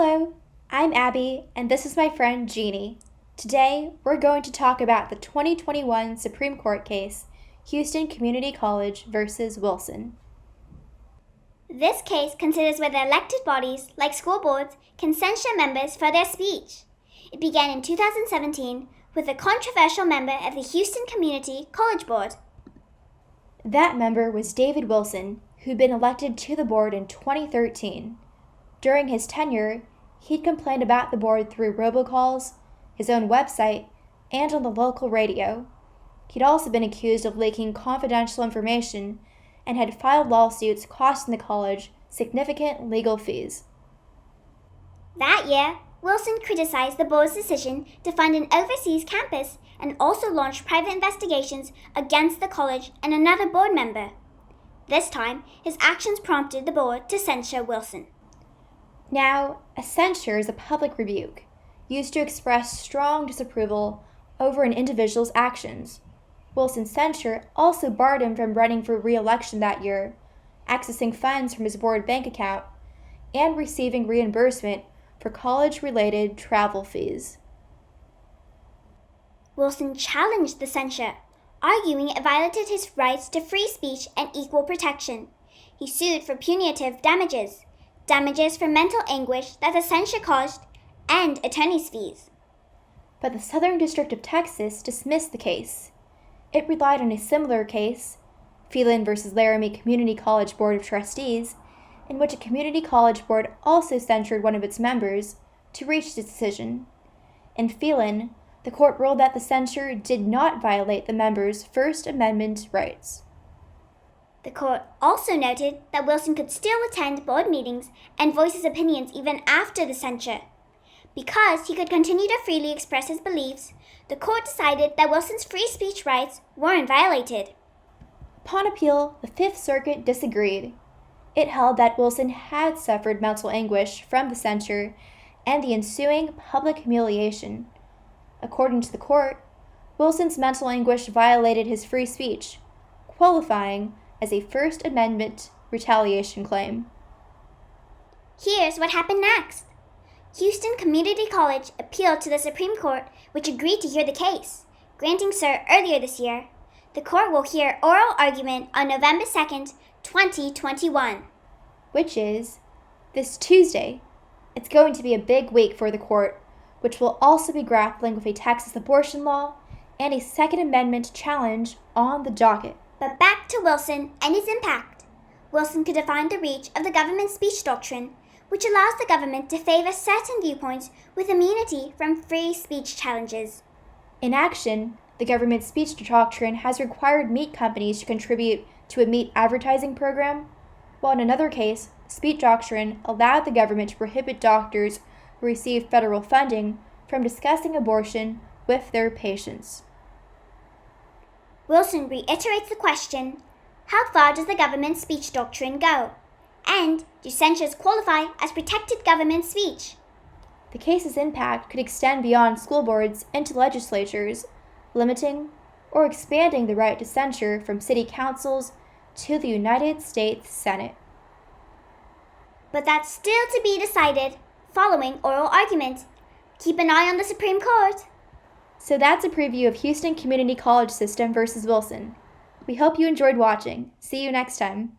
Hello, I'm Abby, and this is my friend Jeannie. Today, we're going to talk about the 2021 Supreme Court case, Houston Community College versus Wilson. This case considers whether elected bodies, like school boards, can censure members for their speech. It began in 2017 with a controversial member of the Houston Community College Board. That member was David Wilson, who'd been elected to the board in 2013. During his tenure, he'd complained about the board through robocalls, his own website, and on the local radio. He'd also been accused of leaking confidential information and had filed lawsuits costing the college significant legal fees. That year, Wilson criticized the board's decision to fund an overseas campus and also launched private investigations against the college and another board member. This time, his actions prompted the board to censure Wilson. Now, a censure is a public rebuke, used to express strong disapproval over an individual's actions. Wilson's censure also barred him from running for re-election that year, accessing funds from his board bank account, and receiving reimbursement for college-related travel fees. Wilson challenged the censure, arguing it violated his rights to free speech and equal protection. He sued for punitive damages for mental anguish that the censure caused, and attorney's fees. But the Southern District of Texas dismissed the case. It relied on a similar case, Phelan v. Laramie Community College Board of Trustees, in which a community college board also censured one of its members, to reach its decision. In Phelan, the court ruled that the censure did not violate the member's First Amendment rights. The court also noted that Wilson could still attend board meetings and voice his opinions even after the censure. Because he could continue to freely express his beliefs, the court decided that Wilson's free speech rights weren't violated. Upon appeal, the Fifth Circuit disagreed. It held that Wilson had suffered mental anguish from the censure and the ensuing public humiliation. According to the court, Wilson's mental anguish violated his free speech, qualifying as a First Amendment retaliation claim. Here's what happened next. Houston Community College appealed to the Supreme Court, which agreed to hear the case, granting cert earlier this year. The court will hear oral argument on November 2nd, 2021. Which is this Tuesday. It's going to be a big week for the court, which will also be grappling with a Texas abortion law and a Second Amendment challenge on the docket. But back to Wilson and his impact. Wilson could define the reach of the government speech doctrine, which allows the government to favor certain viewpoints with immunity from free speech challenges. In action, the government speech doctrine has required meat companies to contribute to a meat advertising program, while in another case, speech doctrine allowed the government to prohibit doctors who receive federal funding from discussing abortion with their patients. Wilson reiterates the question, how far does the government speech doctrine go? And do censures qualify as protected government speech? The case's impact could extend beyond school boards into legislatures, limiting or expanding the right to censure from city councils to the United States Senate. But that's still to be decided following oral argument. Keep an eye on the Supreme Court. So that's a preview of Houston Community College System versus Wilson. We hope you enjoyed watching. See you next time.